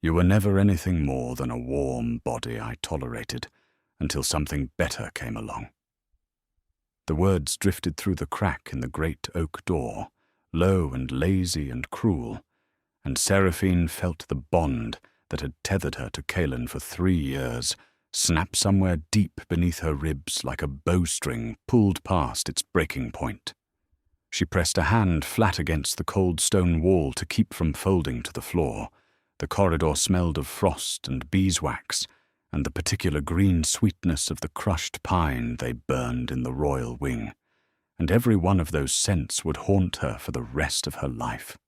You were never anything more than a warm body I tolerated until something better came along. The words drifted through the crack in the great oak door, low and lazy and cruel, and Seraphine felt the bond that had tethered her to Cailan for 3 years snap somewhere deep beneath her ribs like a bowstring pulled past its breaking point. She pressed a hand flat against the cold stone wall to keep from folding to the floor. The corridor smelled of frost and beeswax, and the particular green sweetness of the crushed pine they burned in the royal wing, and every one of those scents would haunt her for the rest of her life.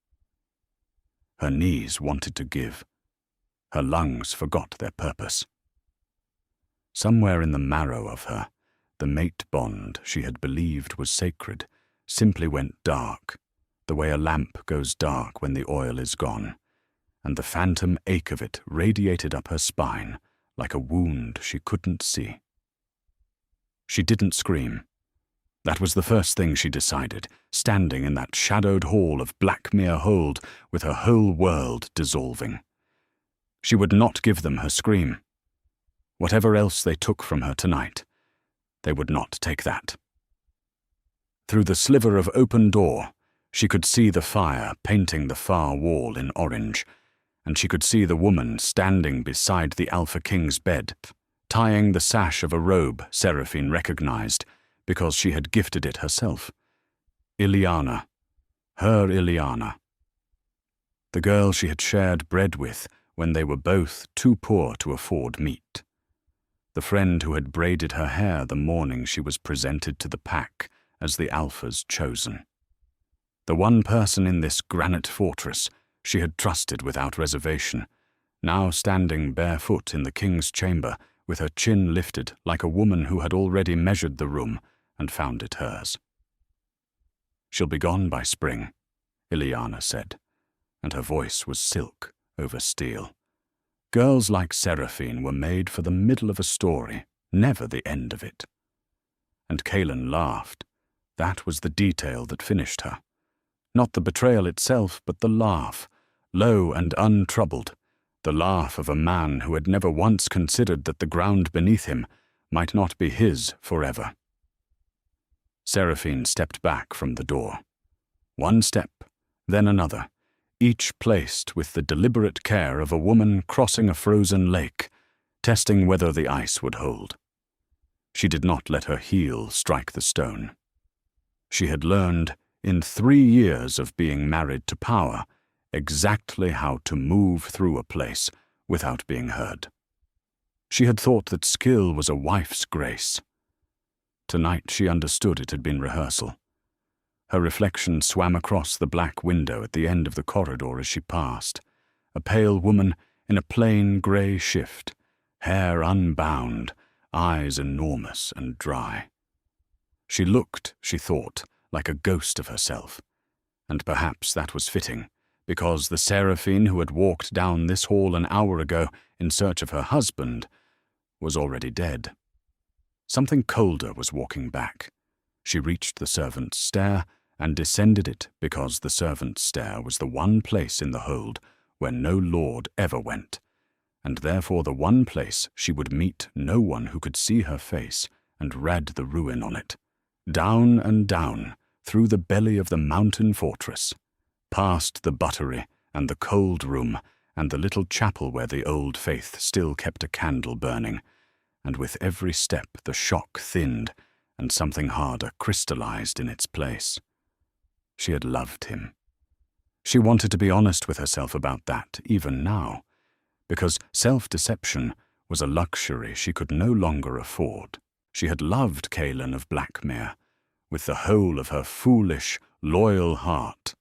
Her knees wanted to give. Her lungs forgot their purpose. Somewhere in the marrow of her, the mate bond she had believed was sacred simply went dark, the way a lamp goes dark when the oil is gone, and the phantom ache of it radiated up her spine like a wound she couldn't see. She didn't scream. That was the first thing she decided, standing in that shadowed hall of Blackmere Hold with her whole world dissolving. She would not give them her scream. Whatever else they took from her tonight, they would not take that. Through the sliver of open door, she could see the fire painting the far wall in orange, and she could see the woman standing beside the Alpha King's bed, tying the sash of a robe Seraphine recognized because she had gifted it herself. Ileana, her Ileana. The girl she had shared bread with when they were both too poor to afford meat. The friend who had braided her hair the morning she was presented to the pack as the Alpha's chosen. The one person in this granite fortress she had trusted without reservation, now standing barefoot in the king's chamber with her chin lifted like a woman who had already measured the room and found it hers. "She'll be gone by spring," Ileana said, and her voice was silk over steel. Girls like Seraphine were made for the middle of a story, never the end of it. And Cailan laughed. That was the detail that finished her. Not the betrayal itself, but the laugh, low and untroubled, the laugh of a man who had never once considered that the ground beneath him might not be his forever. Seraphine stepped back from the door. One step, then another, each placed with the deliberate care of a woman crossing a frozen lake, testing whether the ice would hold. She did not let her heel strike the stone. She had learned, in 3 years of being married to power, exactly how to move through a place without being heard. She had thought that skill was a wife's grace. Tonight she understood it had been rehearsal. Her reflection swam across the black window at the end of the corridor as she passed, a pale woman in a plain grey shift, hair unbound, eyes enormous and dry. She looked, she thought, like a ghost of herself, and perhaps that was fitting, because the Seraphine who had walked down this hall an hour ago in search of her husband was already dead. Something colder was walking back. She reached the servant's stair and descended it because the servant's stair was the one place in the hold where no lord ever went, and therefore the one place she would meet no one who could see her face and read the ruin on it. Down and down, through the belly of the mountain fortress, past the buttery and the cold room and the little chapel where the old faith still kept a candle burning, and with every step the shock thinned and something harder crystallized in its place. She had loved him. She wanted to be honest with herself about that even now, because self-deception was a luxury she could no longer afford. She had loved Cailan of Blackmere with the whole of her foolish, loyal heart,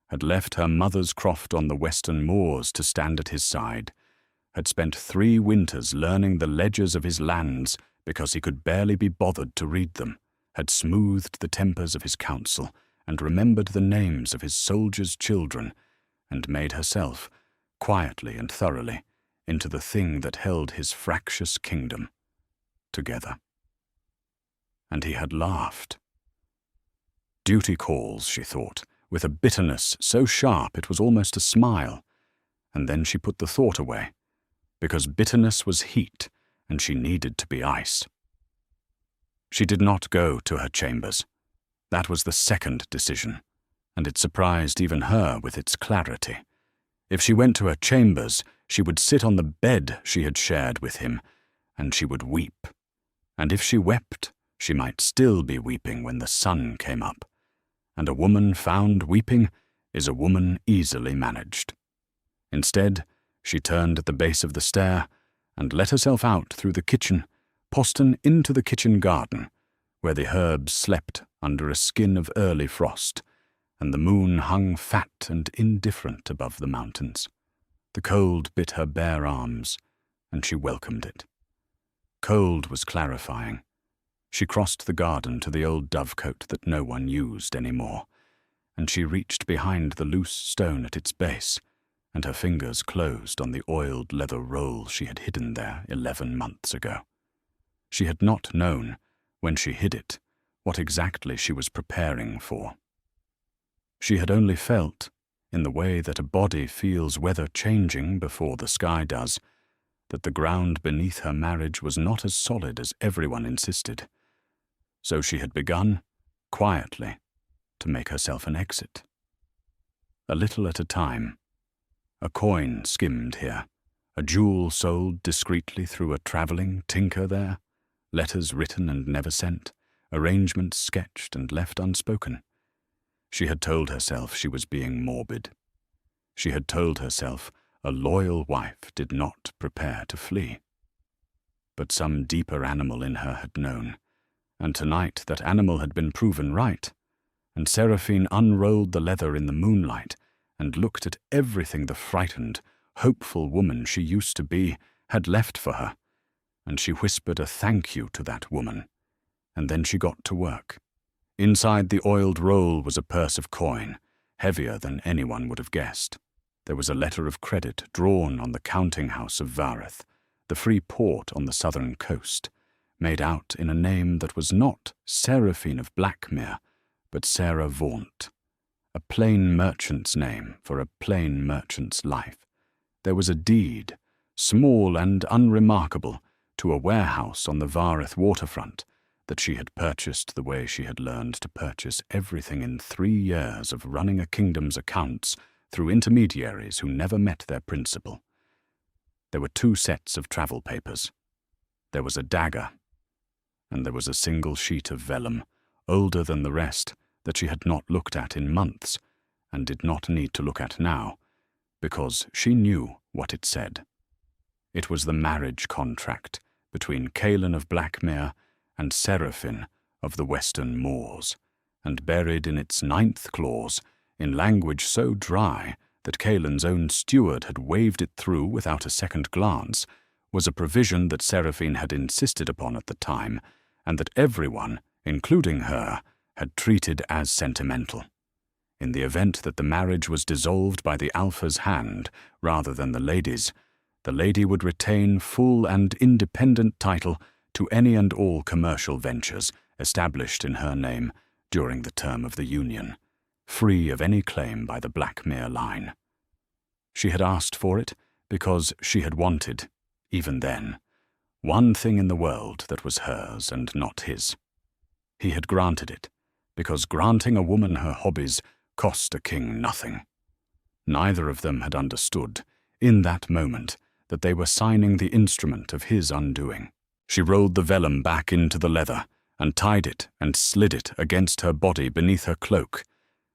had left her mother's croft on the western moors to stand at his side, had spent 3 winters learning the ledgers of his lands because he could barely be bothered to read them, had smoothed the tempers of his council and remembered the names of his soldiers' children, and made herself, quietly and thoroughly, into the thing that held his fractious kingdom together. And he had laughed. Duty calls, she thought, with a bitterness so sharp it was almost a smile, and then she put the thought away, because bitterness was heat, and she needed to be ice. She did not go to her chambers. That was the second decision, and it surprised even her with its clarity. If she went to her chambers, she would sit on the bed she had shared with him, and she would weep. And if she wept, she might still be weeping when the sun came up. And a woman found weeping is a woman easily managed. Instead, she turned at the base of the stair and let herself out through the kitchen, postern into the kitchen garden, where the herbs slept under a skin of early frost, and the moon hung fat and indifferent above the mountains. The cold bit her bare arms, and she welcomed it. Cold was clarifying. She crossed the garden to the old dovecote that no one used any more, and she reached behind the loose stone at its base, and her fingers closed on the oiled leather roll she had hidden there 11 months ago. She had not known, when she hid it, what exactly she was preparing for. She had only felt, in the way that a body feels weather changing before the sky does, that the ground beneath her marriage was not as solid as everyone insisted. So she had begun, quietly, to make herself an exit. A little at a time. A coin skimmed here, a jewel sold discreetly through a travelling tinker there, letters written and never sent, arrangements sketched and left unspoken. She had told herself she was being morbid. She had told herself a loyal wife did not prepare to flee. But some deeper animal in her had known, and tonight that animal had been proven right, and Seraphine unrolled the leather in the moonlight and looked at everything the frightened, hopeful woman she used to be had left for her, and she whispered a thank you to that woman, and then she got to work. Inside the oiled roll was a purse of coin, heavier than anyone would have guessed. There was a letter of credit drawn on the counting house of Vareth, the free port on the southern coast, made out in a name that was not Seraphine of Blackmere, but Sarah Vaunt, a plain merchant's name for a plain merchant's life. There was a deed, small and unremarkable, to a warehouse on the Vareth waterfront that she had purchased the way she had learned to purchase everything in 3 years of running a kingdom's accounts through intermediaries who never met their principal. There were 2 sets of travel papers. There was a dagger, and there was a single sheet of vellum, older than the rest, that she had not looked at in months, and did not need to look at now, because she knew what it said. It was the marriage contract between Cailan of Blackmere and Seraphine of the Western Moors, and buried in its 9th clause, in language so dry that Cailan's own steward had waved it through without a second glance, was a provision that Seraphine had insisted upon at the time, and that everyone, including her, had treated as sentimental. In the event that the marriage was dissolved by the Alpha's hand rather than the lady's, the lady would retain full and independent title to any and all commercial ventures established in her name during the term of the union, free of any claim by the Blackmere line. She had asked for it because she had wanted, even then, one thing in the world that was hers and not his. He had granted it, because granting a woman her hobbies cost a king nothing. Neither of them had understood, in that moment, that they were signing the instrument of his undoing. She rolled the vellum back into the leather, and tied it and slid it against her body beneath her cloak,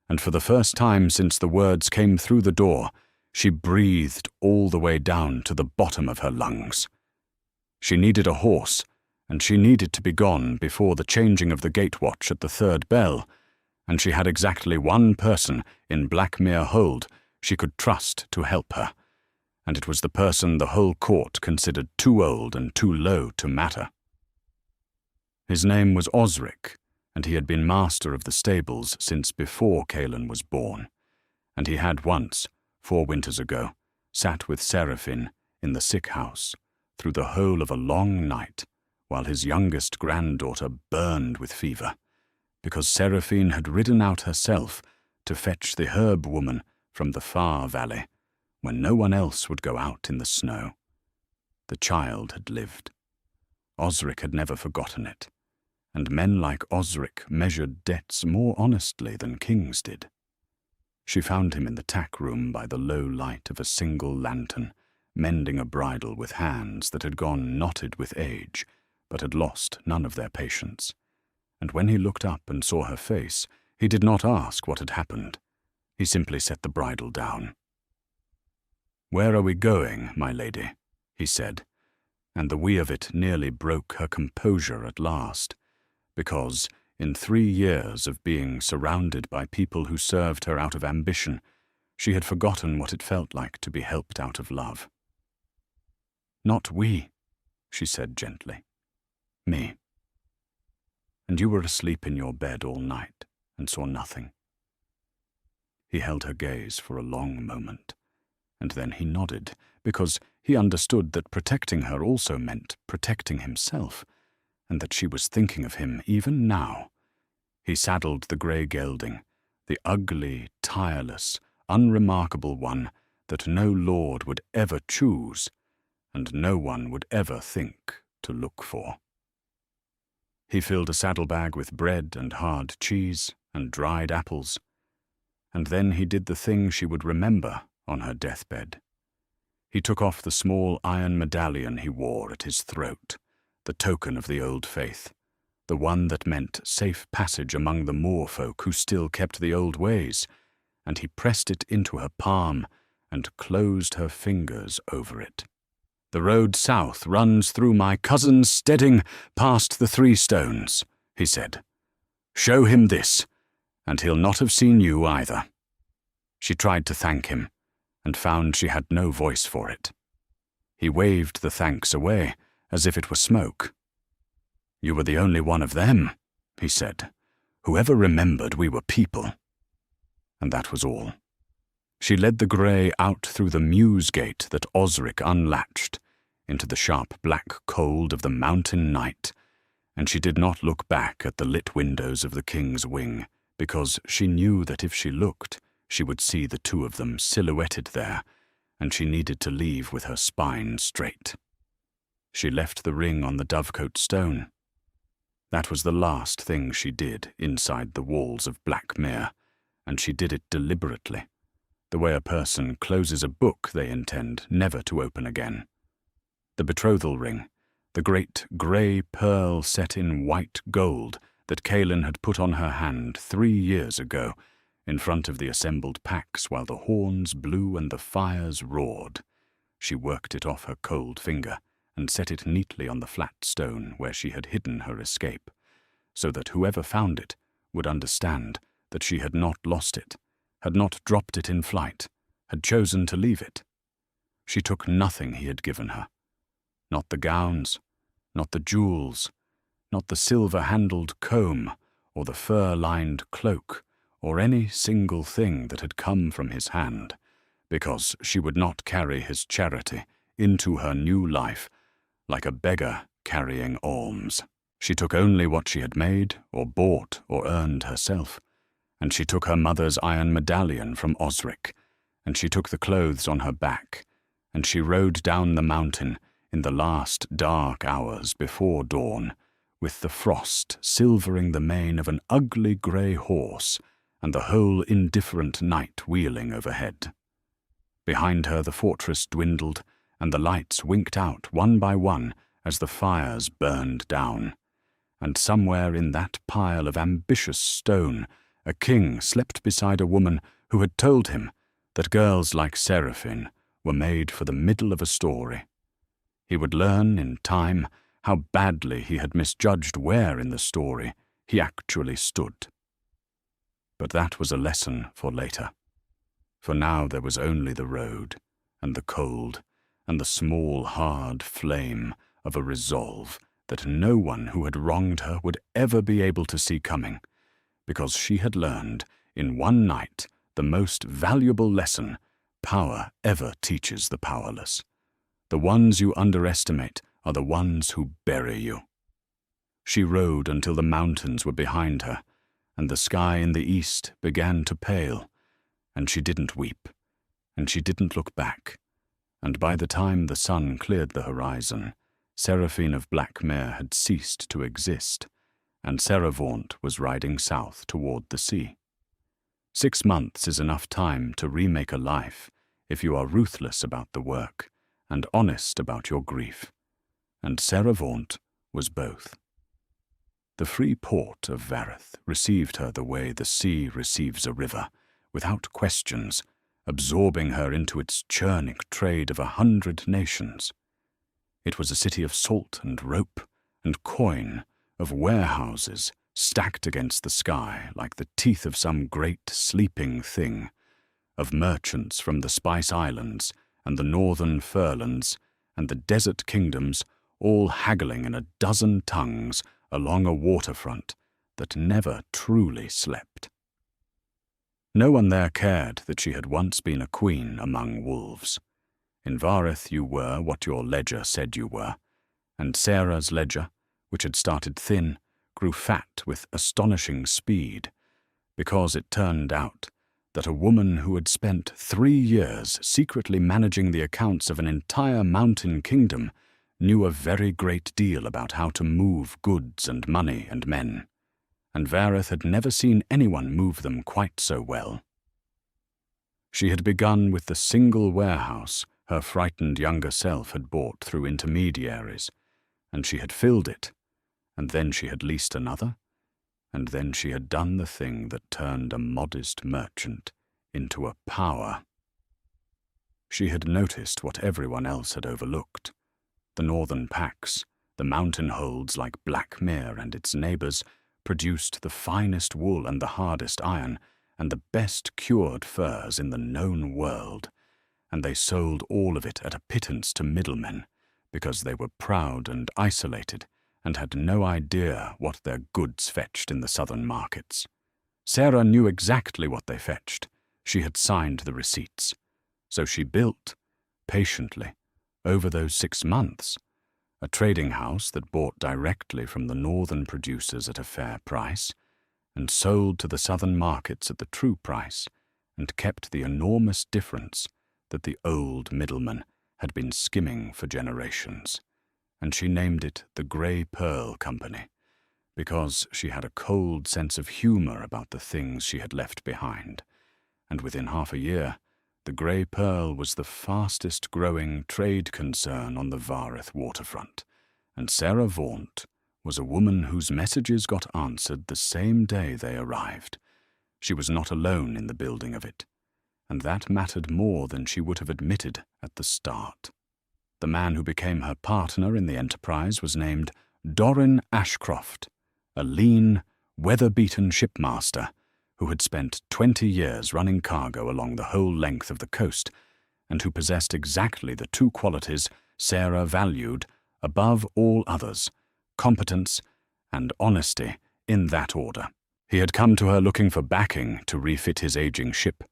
and for the first time since the words came through the door, she breathed all the way down to the bottom of her lungs. She needed a horse, and she needed to be gone before the changing of the gate watch at the 3rd bell, and she had exactly one person in Blackmere Hold she could trust to help her, and it was the person the whole court considered too old and too low to matter. His name was Osric, and he had been master of the stables since before Cailan was born, and he had once, 4 winters ago, sat with Seraphine in the sick house through the whole of a long night, while his youngest granddaughter burned with fever, because Seraphine had ridden out herself to fetch the herb woman from the far valley, when no one else would go out in the snow. The child had lived. Osric had never forgotten it, and men like Osric measured debts more honestly than kings did. She found him in the tack room by the low light of a single lantern, mending a bridle with hands that had gone knotted with age, but had lost none of their patience. And when he looked up and saw her face, he did not ask what had happened. He simply set the bridle down. "Where are we going, my lady?" he said, and the we of it nearly broke her composure at last, because, in 3 years of being surrounded by people who served her out of ambition, she had forgotten what it felt like to be helped out of love. "Not we," she said gently. "Me. And you were asleep in your bed all night and saw nothing." He held her gaze for a long moment, and then he nodded, because he understood that protecting her also meant protecting himself, and that she was thinking of him even now. He saddled the grey gelding, the ugly, tireless, unremarkable one that no lord would ever choose, and no one would ever think to look for. He filled a saddlebag with bread and hard cheese and dried apples, and then he did the thing she would remember on her deathbed. He took off the small iron medallion he wore at his throat, the token of the old faith, the one that meant safe passage among the moor folk who still kept the old ways, and he pressed it into her palm and closed her fingers over it. "The road south runs through my cousin's steading past the 3 stones, he said. "Show him this, and he'll not have seen you either." She tried to thank him, and found she had no voice for it. He waved the thanks away, as if it were smoke. "You were the only one of them," he said, "who ever remembered we were people." And that was all. She led the grey out through the mews gate that Osric unlatched, into the sharp black cold of the mountain night, and she did not look back at the lit windows of the king's wing, because she knew that if she looked, she would see the 2 of them silhouetted there, and she needed to leave with her spine straight. She left the ring on the Dovecote Stone. That was the last thing she did inside the walls of Blackmere, and she did it deliberately, the way a person closes a book they intend never to open again. The betrothal ring, the great grey pearl set in white gold that Kaelin had put on her hand 3 years ago, in front of the assembled packs while the horns blew and the fires roared. She worked it off her cold finger and set it neatly on the flat stone where she had hidden her escape, so that whoever found it would understand that she had not lost it, had not dropped it in flight, had chosen to leave it. She took nothing he had given her. Not the gowns, not the jewels, not the silver-handled comb or the fur-lined cloak, or any single thing that had come from his hand, because she would not carry his charity into her new life like a beggar carrying alms. She took only what she had made or bought or earned herself, and she took her mother's iron medallion from Osric, and she took the clothes on her back, and she rode down the mountain in the last dark hours before dawn, with the frost silvering the mane of an ugly grey horse and the whole indifferent night wheeling overhead. Behind her the fortress dwindled, and the lights winked out one by one as the fires burned down, and somewhere in that pile of ambitious stone a king slept beside a woman who had told him that girls like Seraphine were made for the middle of a story. He would learn in time how badly he had misjudged where in the story he actually stood. But that was a lesson for later, for now there was only the road, and the cold, and the small hard flame of a resolve that no one who had wronged her would ever be able to see coming, because she had learned in one night the most valuable lesson power ever teaches the powerless. The ones you underestimate are the ones who bury you. She rode until the mountains were behind her, and the sky in the east began to pale, and she didn't weep, and she didn't look back, and by the time the sun cleared the horizon, Seraphine of Blackmare had ceased to exist, and Serevaunt was riding south toward the sea. 6 months is enough time to remake a life if you are ruthless about the work and honest about your grief, and Serevaunt was both. The free port of Vareth received her the way the sea receives a river, without questions, absorbing her into its churning trade of 100 nations. It was a city of salt and rope and coin, of warehouses stacked against the sky like the teeth of some great sleeping thing, of merchants from the Spice Islands and the northern Furlands and the desert kingdoms, all haggling in a dozen tongues along a waterfront that never truly slept. No one there cared that she had once been a queen among wolves. In Vareth you were what your ledger said you were, and Sarah's ledger, which had started thin, grew fat with astonishing speed, because it turned out that a woman who had spent 3 years secretly managing the accounts of an entire mountain kingdom knew a very great deal about how to move goods and money and men, and Vareth had never seen anyone move them quite so well. She had begun with the single warehouse her frightened younger self had bought through intermediaries, and she had filled it, and then she had leased another, and then she had done the thing that turned a modest merchant into a power. She had noticed what everyone else had overlooked. The northern packs, the mountain holds like Blackmare and its neighbours, produced the finest wool and the hardest iron, and the best cured furs in the known world, and they sold all of it at a pittance to middlemen, because they were proud and isolated, and had no idea what their goods fetched in the southern markets. Sarah knew exactly what they fetched. She had signed the receipts. So she built, patiently, over those 6 months, a trading house that bought directly from the northern producers at a fair price, and sold to the southern markets at the true price, and kept the enormous difference that the old middleman had been skimming for generations. And she named it the Grey Pearl Company, because she had a cold sense of humour about the things she had left behind, and within half a year, the Grey Pearl was the fastest-growing trade concern on the Vareth waterfront, and Serevaunt was a woman whose messages got answered the same day they arrived. She was not alone in the building of it, and that mattered more than she would have admitted at the start. The man who became her partner in the enterprise was named Doran Ashcroft, a lean, weather-beaten shipmaster who had spent 20 years running cargo along the whole length of the coast, and who possessed exactly the 2 qualities Sarah valued above all others, competence and honesty, in that order. He had come to her looking for backing to refit his aging ship,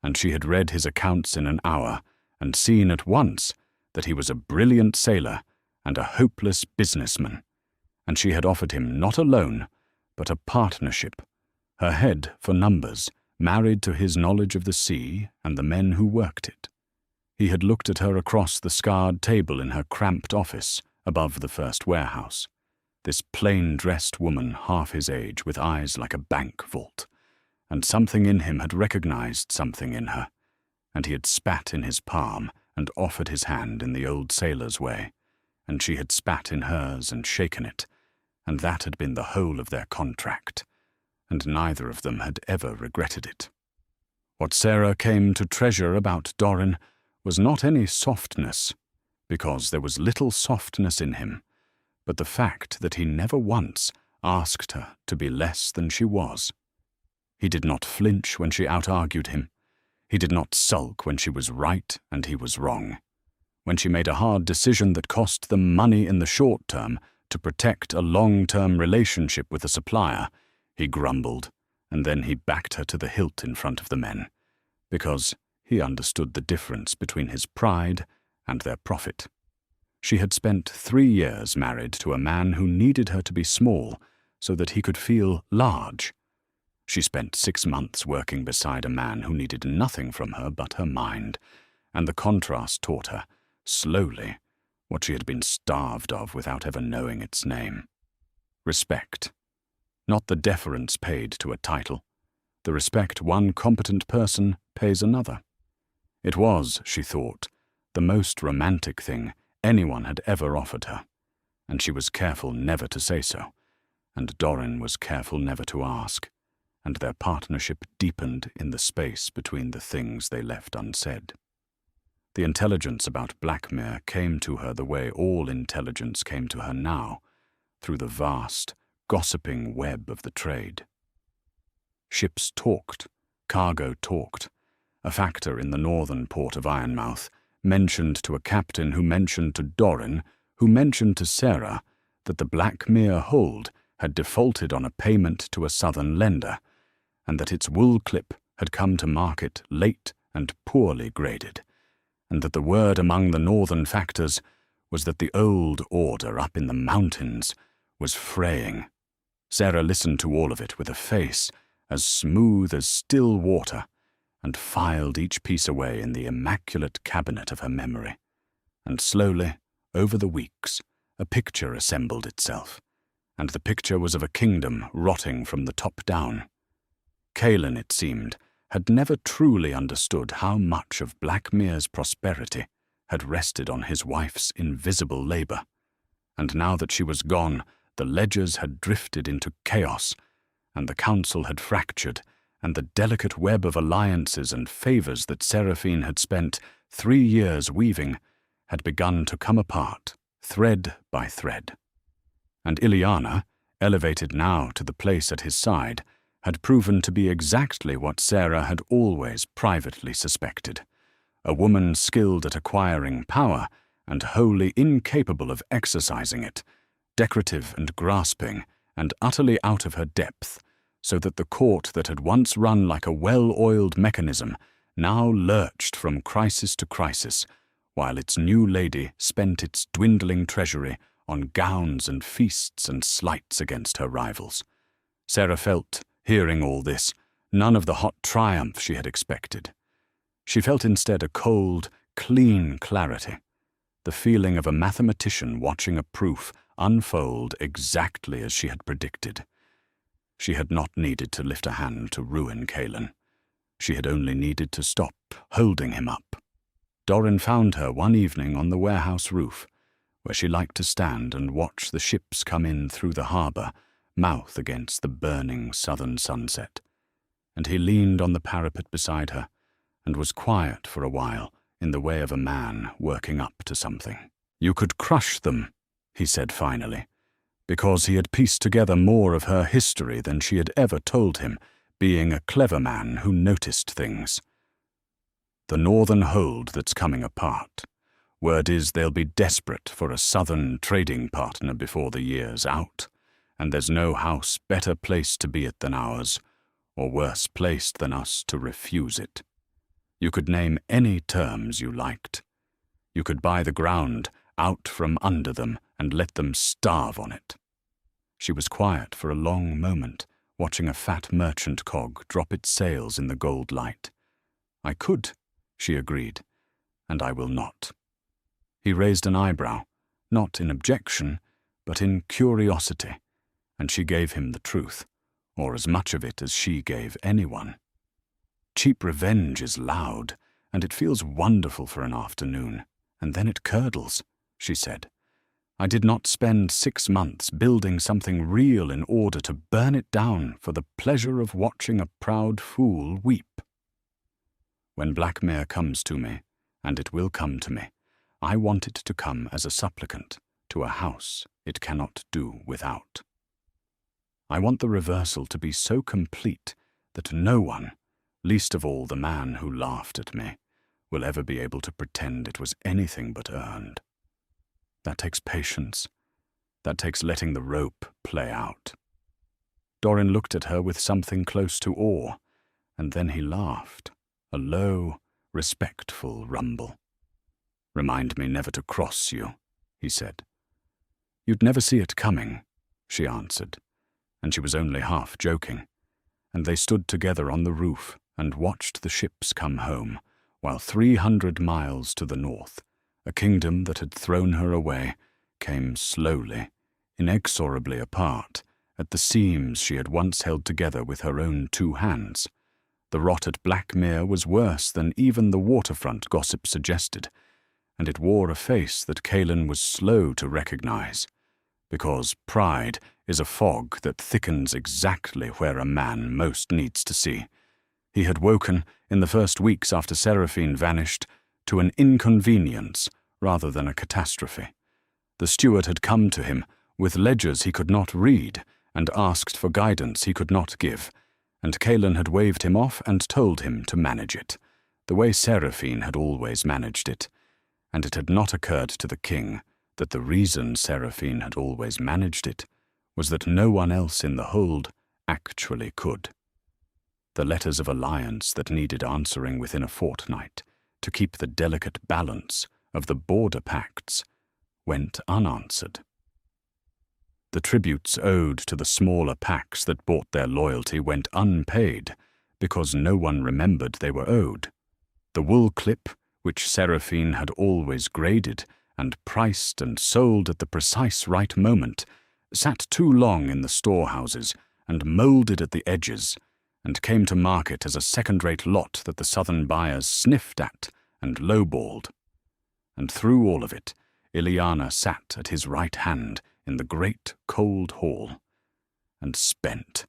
and she had read his accounts in an hour and seen at once that he was a brilliant sailor and a hopeless businessman, and she had offered him not a loan, but a partnership, her head for numbers, married to his knowledge of the sea and the men who worked it. He had looked at her across the scarred table in her cramped office above the first warehouse, this plain-dressed woman half his age with eyes like a bank vault, and something in him had recognized something in her, and he had spat in his palm and offered his hand in the old sailor's way, and she had spat in hers and shaken it, and that had been the whole of their contract, and neither of them had ever regretted it. What Sarah came to treasure about Doran was not any softness, because there was little softness in him, but the fact that he never once asked her to be less than she was. He did not flinch when she out-argued him. He did not sulk when she was right and he was wrong. When she made a hard decision that cost them money in the short term to protect a long-term relationship with a supplier, he grumbled, and then he backed her to the hilt in front of the men, because he understood the difference between his pride and their profit. She had spent 3 years married to a man who needed her to be small so that he could feel large, She spent 6 months working beside a man who needed nothing from her but her mind, and the contrast taught her, slowly, what she had been starved of without ever knowing its name. Respect. Not the deference paid to a title. The respect one competent person pays another. It was, she thought, the most romantic thing anyone had ever offered her, and she was careful never to say so, and Doran was careful never to ask, and their partnership deepened in the space between the things they left unsaid. The intelligence about Blackmere came to her the way all intelligence came to her now, through the vast, gossiping web of the trade. Ships talked, cargo talked. A factor in the northern port of Ironmouth mentioned to a captain who mentioned to Doran, who mentioned to Sarah, that the Blackmere hold had defaulted on a payment to a southern lender, and that its wool clip had come to market late and poorly graded, and that the word among the northern factors was that the old order up in the mountains was fraying. Sarah listened to all of it with a face as smooth as still water, and filed each piece away in the immaculate cabinet of her memory. And slowly, over the weeks, a picture assembled itself, and the picture was of a kingdom rotting from the top down. Kaelin, it seemed, had never truly understood how much of Blackmere's prosperity had rested on his wife's invisible labor, and now that she was gone, the ledgers had drifted into chaos, and the council had fractured, and the delicate web of alliances and favors that Seraphine had spent 3 years weaving had begun to come apart, thread by thread. And Ileana, elevated now to the place at his side, had proven to be exactly what Sarah had always privately suspected, a woman skilled at acquiring power and wholly incapable of exercising it, decorative and grasping, and utterly out of her depth, so that the court that had once run like a well-oiled mechanism now lurched from crisis to crisis, while its new lady spent its dwindling treasury on gowns and feasts and slights against her rivals. Sarah felt, hearing all this, none of the hot triumph she had expected. She felt instead a cold, clean clarity, the feeling of a mathematician watching a proof unfold exactly as she had predicted. She had not needed to lift a hand to ruin Kaelin. She had only needed to stop holding him up. Doran found her one evening on the warehouse roof, where she liked to stand and watch the ships come in through the harbour, mouth against the burning southern sunset, and he leaned on the parapet beside her and was quiet for a while in the way of a man working up to something. "You could crush them," he said finally, because he had pieced together more of her history than she had ever told him, being a clever man who noticed things. "The northern hold that's coming apart. Word is they'll be desperate for a southern trading partner before the year's out, and there's no house better placed to be it than ours, or worse placed than us to refuse it. You could name any terms you liked. You could buy the ground out from under them and let them starve on it." She was quiet for a long moment, watching a fat merchant cog drop its sails in the gold light. "I could," she agreed, "and I will not." He raised an eyebrow, not in objection, but in curiosity, and she gave him the truth, or as much of it as she gave anyone. "Cheap revenge is loud, and it feels wonderful for an afternoon, and then it curdles," she said. "I did not spend 6 months building something real in order to burn it down for the pleasure of watching a proud fool weep. When Blackmere comes to me, and it will come to me, I want it to come as a supplicant to a house it cannot do without. I want the reversal to be so complete that no one, least of all the man who laughed at me, will ever be able to pretend it was anything but earned. That takes patience. That takes letting the rope play out." Doran looked at her with something close to awe, and then he laughed, a low, respectful rumble. "Remind me never to cross you," he said. "You'd never see it coming," she answered, and she was only half joking. and they stood together on the roof and watched the ships come home, while 300 miles to the north, a kingdom that had thrown her away came slowly, inexorably apart at the seams she had once held together with her own 2 hands. The rot at Blackmere was worse than even the waterfront gossip suggested, and it wore a face that Calen was slow to recognize, because pride is a fog that thickens exactly where a man most needs to see. He had woken, in the first weeks after Seraphine vanished, to an inconvenience rather than a catastrophe. The steward had come to him with ledgers he could not read and asked for guidance he could not give, and Calen had waved him off and told him to manage it, the way Seraphine had always managed it, and it had not occurred to the king that the reason Seraphine had always managed it was that no one else in the hold actually could. The letters of alliance that needed answering within a fortnight to keep the delicate balance of the border pacts went unanswered. The tributes owed to the smaller pacts that bought their loyalty went unpaid because no one remembered they were owed. The wool clip, which Seraphine had always graded and priced and sold at the precise right moment, sat too long in the storehouses and moulded at the edges, and came to market as a second-rate lot that the southern buyers sniffed at and lowballed. And through all of it, Ileana sat at his right hand in the great cold hall, and spent,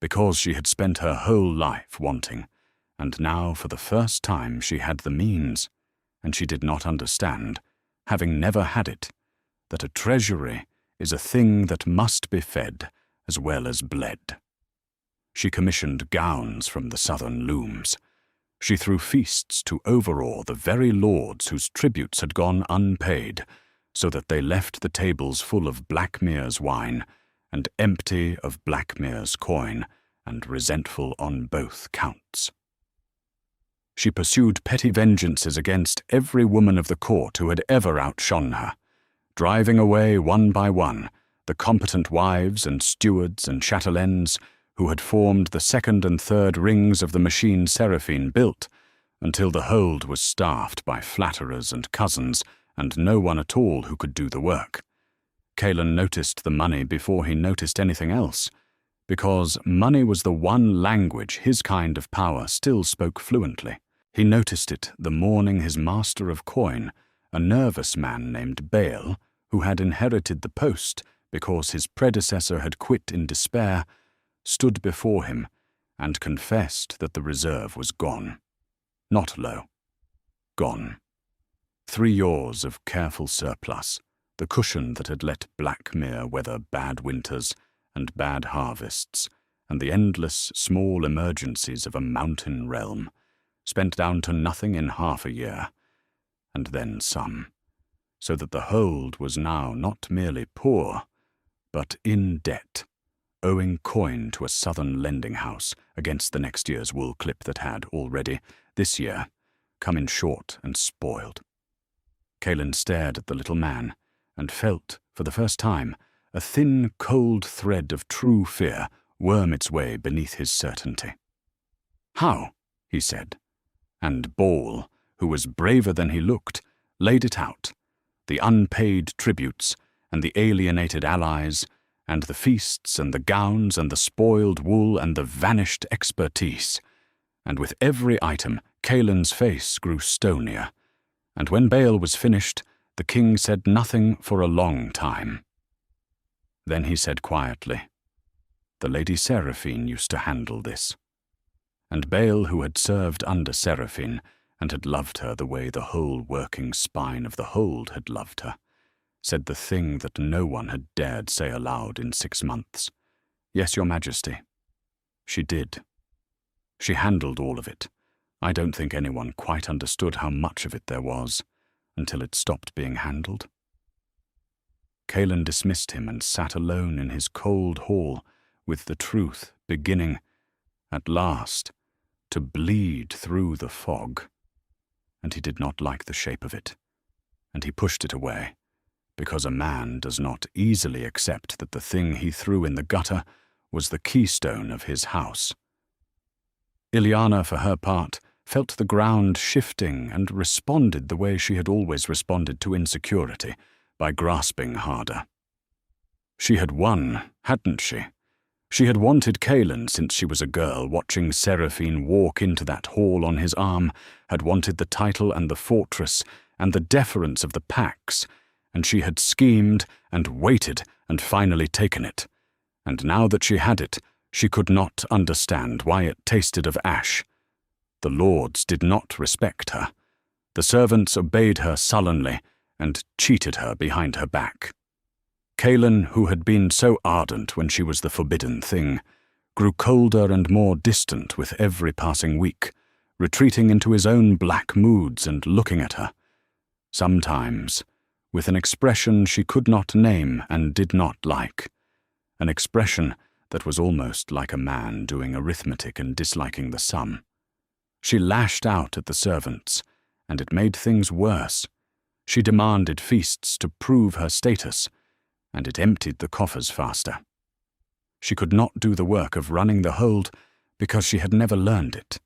because she had spent her whole life wanting, and now for the first time she had the means, and she did not understand, having never had it, that a treasury is a thing that must be fed as well as bled. She commissioned gowns from the southern looms. She threw feasts to overawe the very lords whose tributes had gone unpaid, so that they left the tables full of Blackmere's wine, and empty of Blackmere's coin, and resentful on both counts. She pursued petty vengeances against every woman of the court who had ever outshone her, driving away one by one the competent wives and stewards and chatelaines who had formed the second and third rings of the machine Seraphine built, until the hold was staffed by flatterers and cousins, and no one at all who could do the work. Calen noticed the money before he noticed anything else, because money was the one language his kind of power still spoke fluently. He noticed it the morning his master of coin, a nervous man named Bale, who had inherited the post because his predecessor had quit in despair, stood before him and confessed that the reserve was gone. Not low. Gone. 3 years of careful surplus, the cushion that had let Blackmere weather bad winters and bad harvests, and the endless small emergencies of a mountain realm, spent down to nothing in half a year, and then some, so that the hold was now not merely poor, but in debt, owing coin to a southern lending house against the next year's wool clip that had already, this year, come in short and spoiled. Calen stared at the little man, and felt, for the first time, a thin, cold thread of true fear worm its way beneath his certainty. "How?" he said, and Ball, who was braver than he looked, laid it out, the unpaid tributes, and the alienated allies, and the feasts and the gowns and the spoiled wool and the vanished expertise, and with every item Calen's face grew stonier, and when Bale was finished, the king said nothing for a long time. Then he said quietly, "The Lady Seraphine used to handle this." And Bale, who had served under Seraphine, and had loved her the way the whole working spine of the hold had loved her, said the thing that no one had dared say aloud in 6 months. "Yes, Your Majesty." She did. She handled all of it. I don't think anyone quite understood how much of it there was, until it stopped being handled. Calen dismissed him and sat alone in his cold hall, with the truth beginning, at last, to bleed through the fog. And he did not like the shape of it, and he pushed it away, because a man does not easily accept that the thing he threw in the gutter was the keystone of his house, Ileana, for her part, felt the ground shifting and responded the way she had always responded to insecurity, by grasping harder. She had won, hadn't she? She had wanted Kaelin since she was a girl, watching Seraphine walk into that hall on his arm, had wanted the title and the fortress and the deference of the Pax, and she had schemed and waited and finally taken it. And now that she had it, she could not understand why it tasted of ash. The lords did not respect her. The servants obeyed her sullenly and cheated her behind her back. Kaelin, who had been so ardent when she was the forbidden thing, grew colder and more distant with every passing week, retreating into his own black moods and looking at her. Sometimes, with an expression she could not name and did not like, an expression that was almost like a man doing arithmetic and disliking the sum. She lashed out at the servants, and it made things worse. She demanded feasts to prove her status, and it emptied the coffers faster. She could not do the work of running the hold because she had never learned it,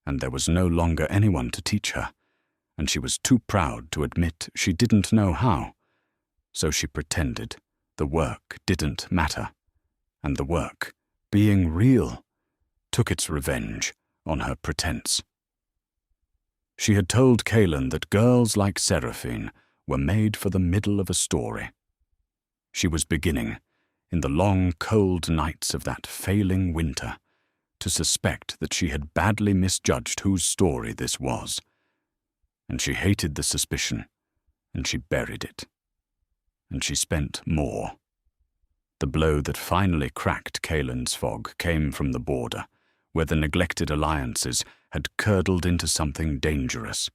and there was no longer anyone to teach her, and she was too proud to admit she didn't know how. So she pretended the work didn't matter, and the work, being real, took its revenge on her pretense. She had told Kaelin that girls like Seraphine were made for the middle of a story. She was beginning, in the long, cold nights of that failing winter, to suspect that she had badly misjudged whose story this was. And she hated the suspicion, and she buried it. And she spent more. The blow that finally cracked Kaelin's fog came from the border, where the neglected alliances had curdled into something dangerous.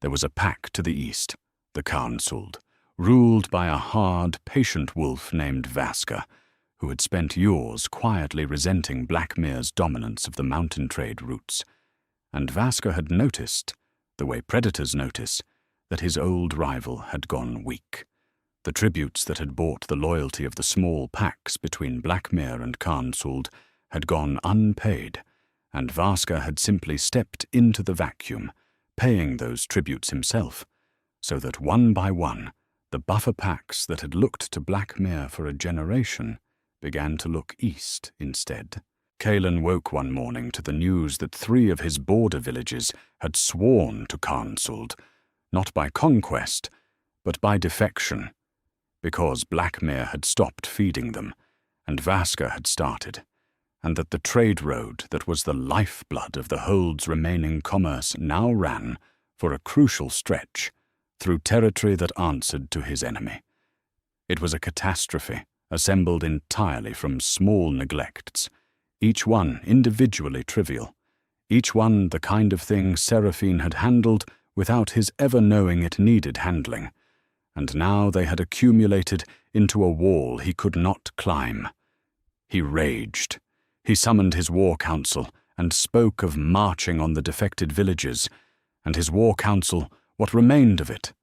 There was a pack to the east, the Kharnsuld, ruled by a hard, patient wolf named Vaska, who had spent years quietly resenting Blackmere's dominance of the mountain trade routes. And Vaska had noticed, the way predators notice, that his old rival had gone weak. The tributes that had bought the loyalty of the small packs between Blackmere and Kharnsuld had gone unpaid, and Vaska had simply stepped into the vacuum, paying those tributes himself, so that one by one, the buffer packs that had looked to Blackmere for a generation began to look east instead. Kaelin woke one morning to the news that 3 of his border villages had sworn to Kharnsuld, not by conquest, but by defection, because Blackmere had stopped feeding them, and Vaska had started, and that the trade road that was the lifeblood of the hold's remaining commerce now ran, for a crucial stretch, through territory that answered to his enemy. It was a catastrophe, assembled entirely from small neglects, each one individually trivial, each one the kind of thing Seraphine had handled without his ever knowing it needed handling, and now they had accumulated into a wall he could not climb. He raged. He summoned his war council and spoke of marching on the defected villages, and his war council, what remained of it,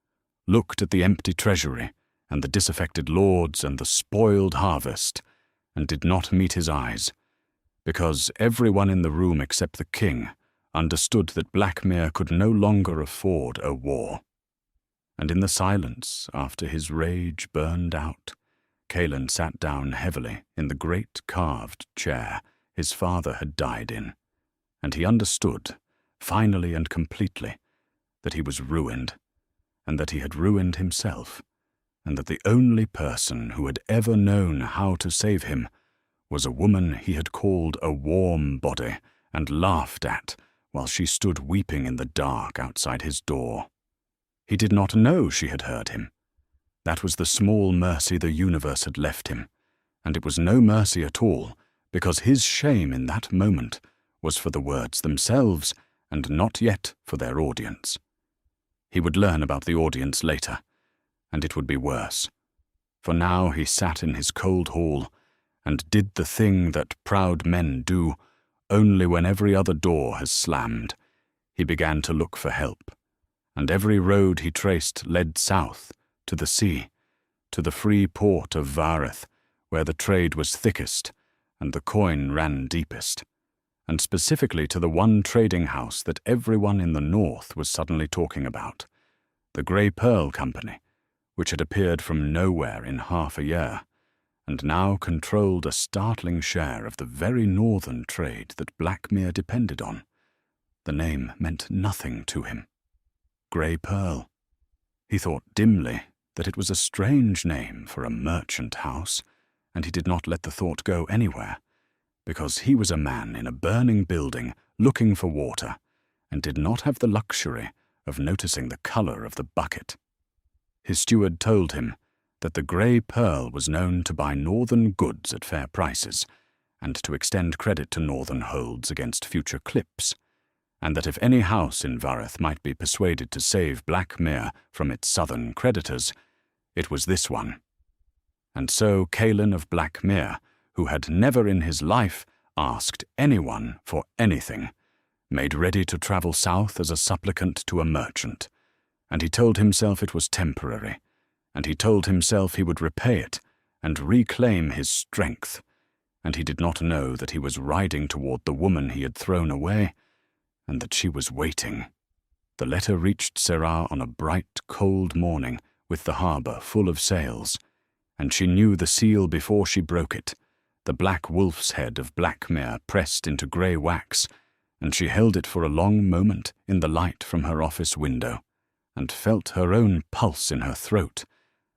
looked at the empty treasury and the disaffected lords and the spoiled harvest, and did not meet his eyes, because everyone in the room except the king understood that Blackmere could no longer afford a war. And in the silence, after his rage burned out, Kaelin sat down heavily in the great carved chair his father had died in, and he understood, finally and completely, that he was ruined, and that he had ruined himself, and that the only person who had ever known how to save him was a woman he had called a warm body and laughed at while she stood weeping in the dark outside his door. He did not know she had heard him. That was the small mercy the universe had left him, and it was no mercy at all, because his shame in that moment was for the words themselves and not yet for their audience. He would learn about the audience later, and it would be worse. For now he sat in his cold hall and did the thing that proud men do only when every other door has slammed. He began to look for help, and every road he traced led south, to the sea, to the free port of Vareth, where the trade was thickest and the coin ran deepest, and specifically to the one trading house that everyone in the north was suddenly talking about, the Grey Pearl Company, which had appeared from nowhere in half a year, and now controlled a startling share of the very northern trade that Blackmere depended on. The name meant nothing to him. Grey Pearl. He thought dimly that it was a strange name for a merchant house, and he did not let the thought go anywhere, because he was a man in a burning building looking for water, and did not have the luxury of noticing the color of the bucket. His steward told him that the Grey Pearl was known to buy northern goods at fair prices, and to extend credit to northern holds against future clips, and that if any house in Vareth might be persuaded to save Blackmere from its southern creditors, it was this one. And so Calen of Blackmere, who had never in his life asked anyone for anything, made ready to travel south as a supplicant to a merchant, and he told himself it was temporary, and he told himself he would repay it and reclaim his strength, and he did not know that he was riding toward the woman he had thrown away, and that she was waiting. The letter reached Serah on a bright, cold morning with the harbour full of sails, and she knew the seal before she broke it, the black wolf's head of Blackmere pressed into grey wax, and she held it for a long moment in the light from her office window, and felt her own pulse in her throat,